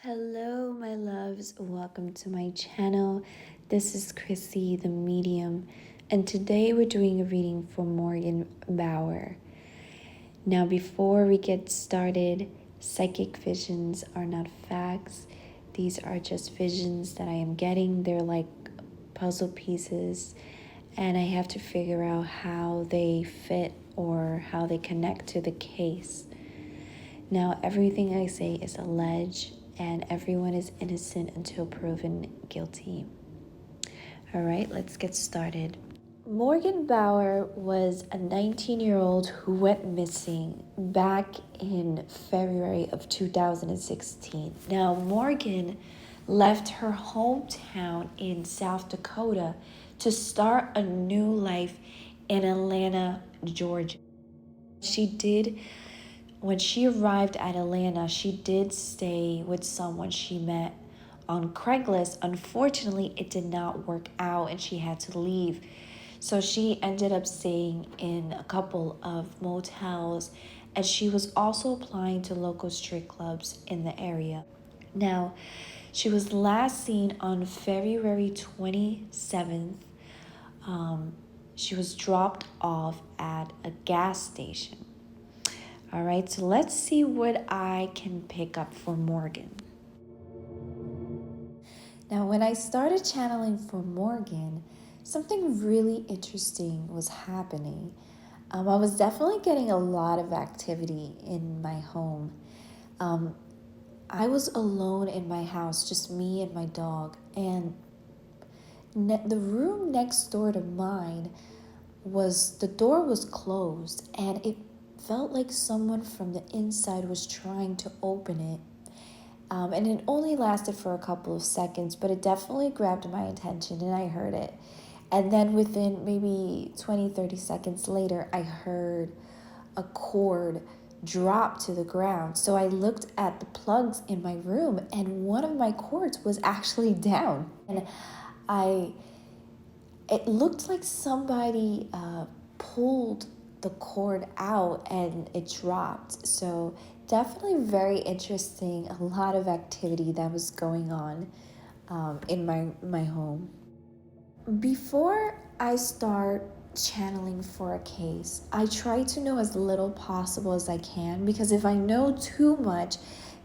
Hello, my loves. Welcome to my channel. This is Chrissy, the medium, and today we're doing a reading for Morgan Bauer. Now, before we get started, psychic visions are not facts. These are just visions that I am getting. They're like puzzle pieces, and I have to figure out how they fit or how they connect to the case. Now, everything I say is alleged, and everyone is innocent until proven guilty. All right, let's get started. Morgan Bauer was a 19-year-old who went missing back in February of 2016. Now, Morgan left her hometown in South Dakota to start a new life in Atlanta, Georgia. When she arrived at Atlanta, she did stay with someone she met on Craigslist. Unfortunately, it did not work out and she had to leave. So she ended up staying in a couple of motels, and she was also applying to local strip clubs in the area. Now, she was last seen on February 27th. She was dropped off at a gas station. All right, so let's see what I can pick up for Morgan. Now, when I started channeling for Morgan, something really interesting was happening. I was definitely getting a lot of activity in my home. I was alone in my house, just me and my dog, and the room next door to mine the door was closed, and it felt like someone from the inside was trying to open it. And it only lasted for a couple of seconds, but it definitely grabbed my attention and I heard it. And then within maybe 20-30 seconds later, I heard a cord drop to the ground. So I looked at the plugs in my room, and one of my cords was actually down. And it looked like somebody pulled the cord out and it dropped. So definitely very interesting. A lot of activity that was going on in my home. Before I start channeling for a case, I try to know as little possible as I can, because if I know too much,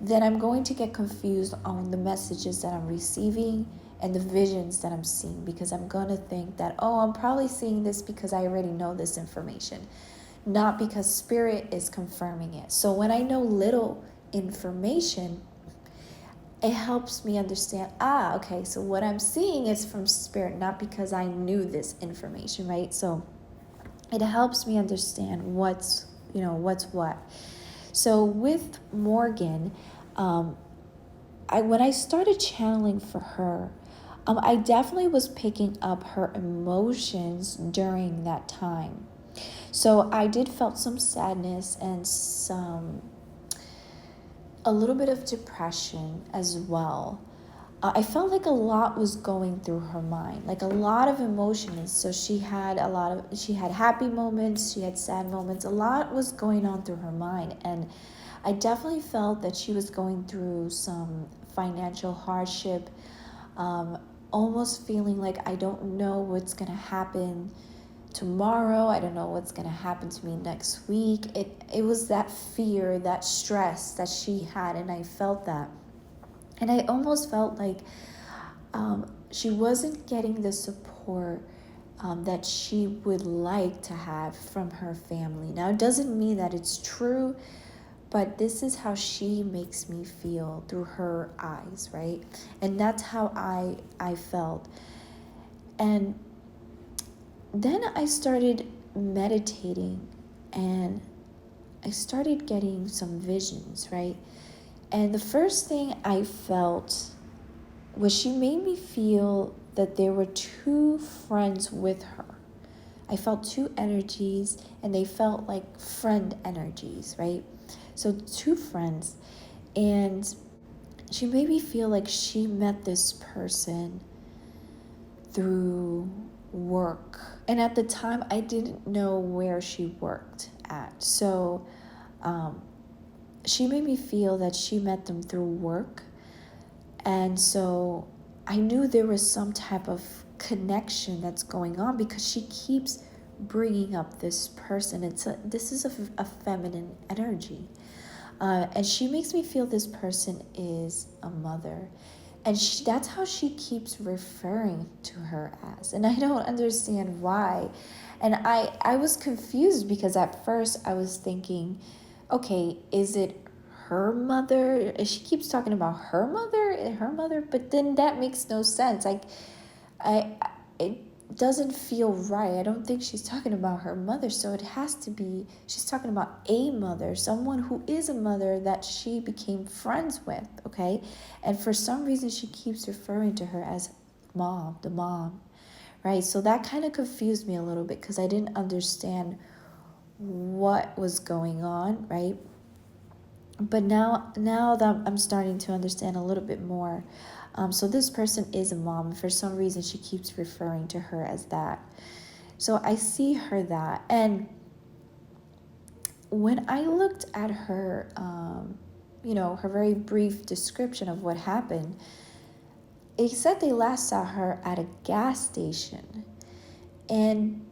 then I'm going to get confused on the messages that I'm receiving and the visions that I'm seeing, because I'm going to think that, oh, I'm probably seeing this because I already know this information, not because spirit is confirming it. So when I know little information, it helps me understand, okay, so what I'm seeing is from spirit, not because I knew this information, right? So it helps me understand what's what. So with Morgan, when I started channeling for her, I definitely was picking up her emotions during that time. So I did felt some sadness and a little bit of depression as well. I felt like a lot was going through her mind, like a lot of emotions. So she had happy moments, she had sad moments, a lot was going on through her mind. And I definitely felt that she was going through some financial hardship, almost feeling like, I don't know what's going to happen tomorrow. I don't know what's going to happen to me next week. It was that fear, that stress that she had, and I felt that. And I almost felt like she wasn't getting the support that she would like to have from her family. Now, it doesn't mean that it's true, but this is how she makes me feel through her eyes, right? And that's how I felt. And then I started meditating, and I started getting some visions, right? And the first thing I felt was she made me feel that there were two friends with her. I felt two energies, and they felt like friend energies, right? So two friends. And she made me feel like she met this person through work. And at the time, I didn't know where she worked at. So she made me feel that she met them through work. And so I knew there was some type of connection that's going on because she keeps bringing up this person. This is a feminine energy. And she makes me feel this person is a mother. And that's how she keeps referring to her as. And I don't understand why. And I was confused because at first I was thinking, okay, is it her mother? She keeps talking about her mother, but then that makes no sense. I it doesn't feel right. I don't think she's talking about her mother, so it has to be she's talking about a mother, someone who is a mother that she became friends with, okay? And for some reason she keeps referring to her as mom, the mom, right? So that kind of confused me a little bit because I didn't understand what was going on, right? But now that I'm starting to understand a little bit more. So this person is a mom. For some reason, she keeps referring to her as that. So I see her that. And when I looked at her, her very brief description of what happened, it said they last saw her at a gas station. And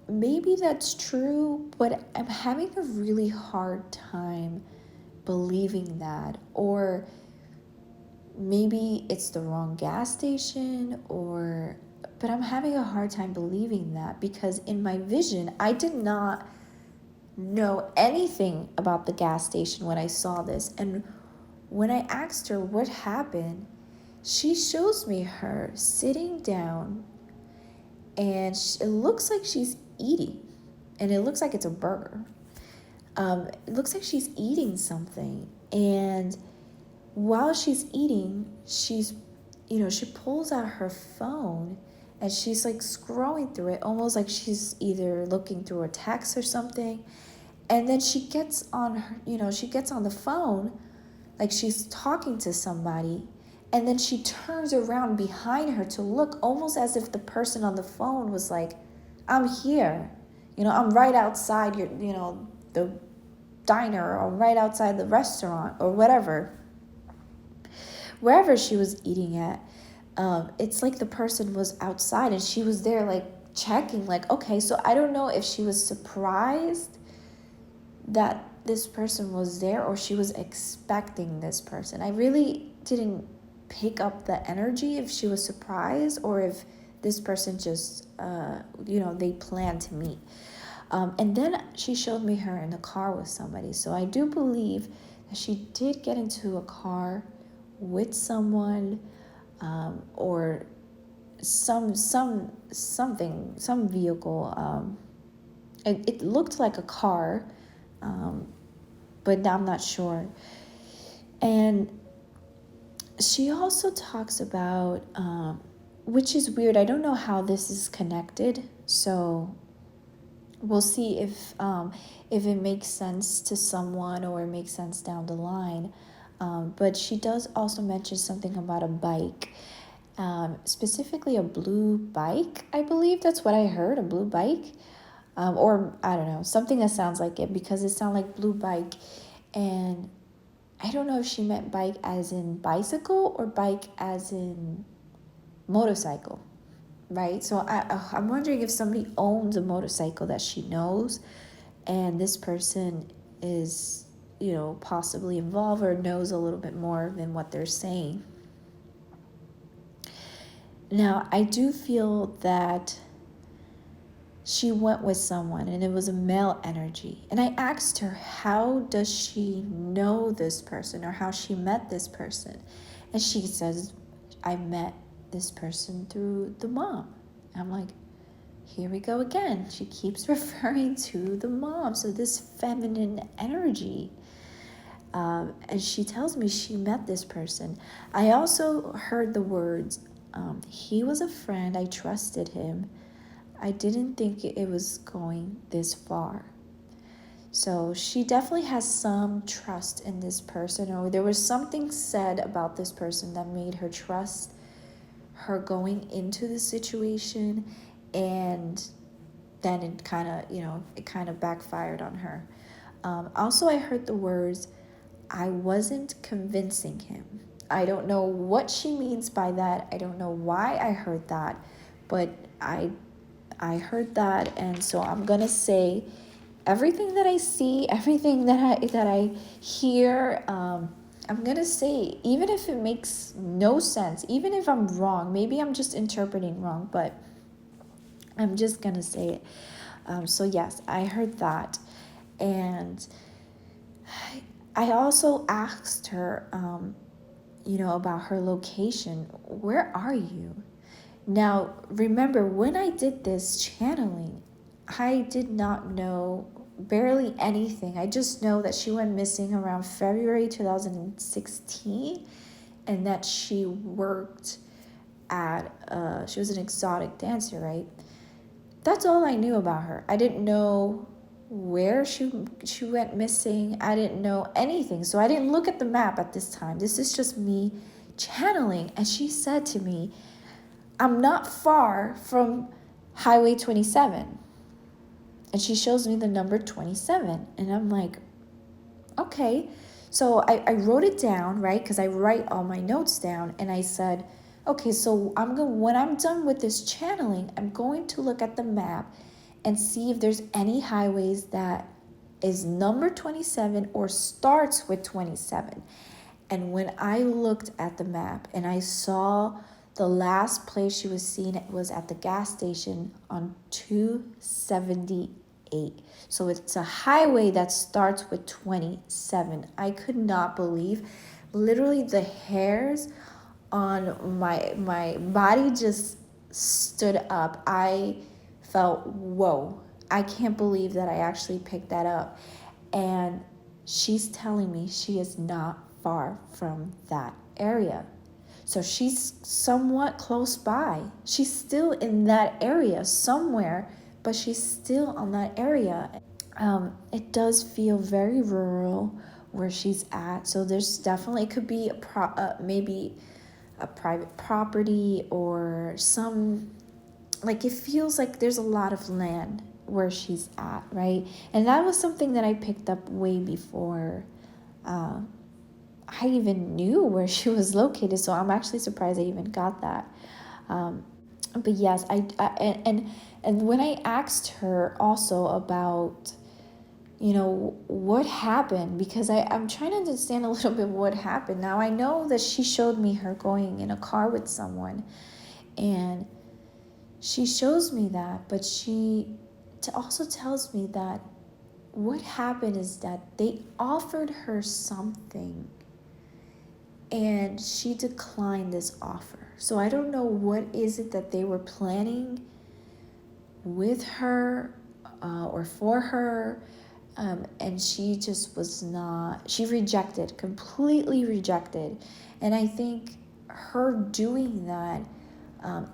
maybe that's true, but I'm having a really hard time believing that. Or maybe it's the wrong gas station, but I'm having a hard time believing that because in my vision I did not know anything about the gas station when I saw this. And when I asked her what happened, she shows me her sitting down, and it looks like she's eating, and it looks like it's a burger. It looks like she's eating something, and while she's eating, she pulls out her phone and she's like scrolling through it, almost like she's either looking through a text or something. And then she gets on the phone like she's talking to somebody. And then she turns around behind her to look, almost as if the person on the phone was like, I'm here. I'm right outside the diner, or right outside the restaurant, or wherever she was eating at. It's like the person was outside and she was there like checking, like, okay, so I don't know if she was surprised that this person was there or she was expecting this person. I really didn't pick up the energy if she was surprised or if this person just they planned to meet. And then she showed me her in a car with somebody, so I do believe that she did get into a car with someone, or some vehicle. It looked like a car, but I'm not sure. And she also talks about, which is weird, I don't know how this is connected, so we'll see if it makes sense to someone or it makes sense down the line. But she does also mention something about a bike, specifically a blue bike. I believe that's what I heard, a blue bike. Or I don't know, something that sounds like it, because it sounded like blue bike. And I don't know if she meant bike as in bicycle or bike as in motorcycle, right? So I'm wondering if somebody owns a motorcycle that she knows and this person is, possibly involved or knows a little bit more than what they're saying. Now, I do feel that she went with someone and it was a male energy. And I asked her, how does she know this person or how she met this person? And she says, I met this person through the mom. I'm like, here we go again. She keeps referring to the mom. So this feminine energy. And she tells me she met this person. I also heard the words, he was a friend, I trusted him. I didn't think it was going this far. So she definitely has some trust in this person, or there was something said about this person that made her trust her going into the situation, and then it kind of backfired on her. Also, I heard the words, I wasn't convincing him. I don't know what she means by that. I don't know why I heard that, but I heard that, and so I'm gonna say everything that I see, everything that I hear. I'm gonna say, even if it makes no sense, even if I'm wrong, maybe I'm just interpreting wrong, but I'm just gonna say it. So yes, I heard that, and I also asked her, about her location. Where are you? Now, remember, when I did this channeling, I did not know barely anything. I just know that she went missing around February 2016, and that she worked at, she was an exotic dancer, right? That's all I knew about her. I didn't know where she went missing. I didn't know anything. So I didn't look at the map at this time. This is just me channeling. And she said to me, I'm not far from Highway 27. And she shows me the number 27. And I'm like, okay. So I wrote it down, right? Because I write all my notes down. And I said, okay, so when I'm done with this channeling, I'm going to look at the map and see if there's any highways that is number 27 or starts with 27. And when I looked at the map and I saw the last place she was seen, it was at the gas station on 278. So it's a highway that starts with 27. I could not believe, literally the hairs on my body just stood up. I felt, whoa, I can't believe that I actually picked that up. And she's telling me she is not far from that area. So she's somewhat close by. She's still in that area somewhere, but she's still on that area. It does feel very rural where she's at. So there's definitely, it could be maybe a private property or some, like, it feels like there's a lot of land where she's at, right? And that was something that I picked up way before I even knew where she was located. So I'm actually surprised I even got that. But yes, and when I asked her also about, what happened, because I'm trying to understand a little bit what happened. Now I know that she showed me her going in a car with someone, and she shows me that, but she also tells me that what happened is that they offered her something and she declined this offer. So I don't know what is it that they were planning with her or for her. And she just was not, she rejected, completely rejected. And I think her doing that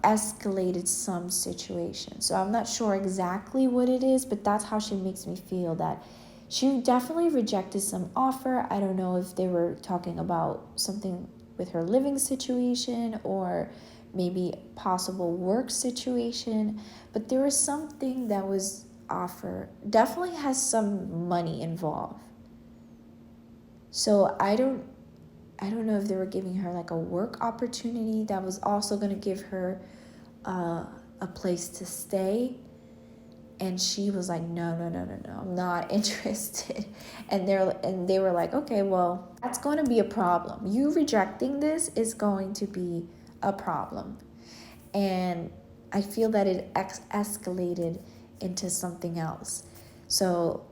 escalated some situation. So I'm not sure exactly what it is, but that's how she makes me feel, that she definitely rejected some offer. I don't know if they were talking about something with her living situation or maybe possible work situation, but there was something that was offered. Definitely has some money involved. So I don't know if they were giving her like a work opportunity that was also going to give her a place to stay. And she was like, no, I'm not interested. And they were like, okay, well, that's going to be a problem. You rejecting this is going to be a problem. And I feel that it escalated into something else. So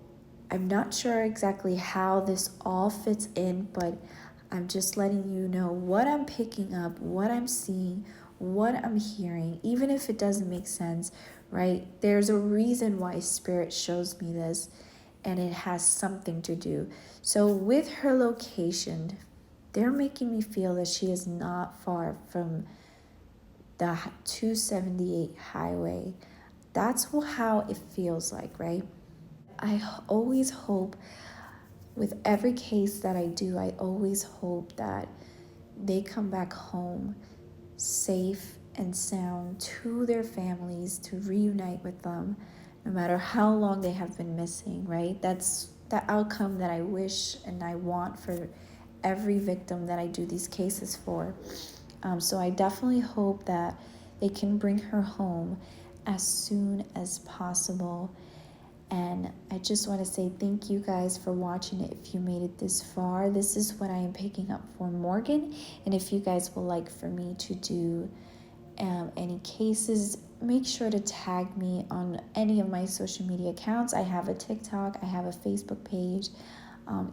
I'm not sure exactly how this all fits in, but I'm just letting you know what I'm picking up, what I'm seeing, what I'm hearing, even if it doesn't make sense, right? There's a reason why Spirit shows me this, and it has something to do. So with her location, they're making me feel that she is not far from the 278 highway. That's how it feels like, right? I always hope, with every case that I do, I always hope that they come back home safe and sound to their families, to reunite with them, no matter how long they have been missing, right? That's the outcome that I wish and I want for every victim that I do these cases for. So I definitely hope that they can bring her home as soon as possible. And I just want to say thank you guys for watching it. If you made it this far, this is what I am picking up for Morgan. And if you guys would like for me to do any cases, make sure to tag me on any of my social media accounts. I have a TikTok, I have a Facebook page,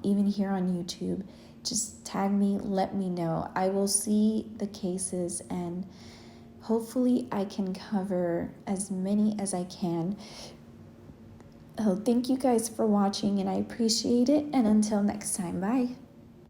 even here on YouTube. Just tag me, let me know. I will see the cases, and hopefully I can cover as many as I can. Oh, thank you guys for watching, and I appreciate it. And until next time, bye.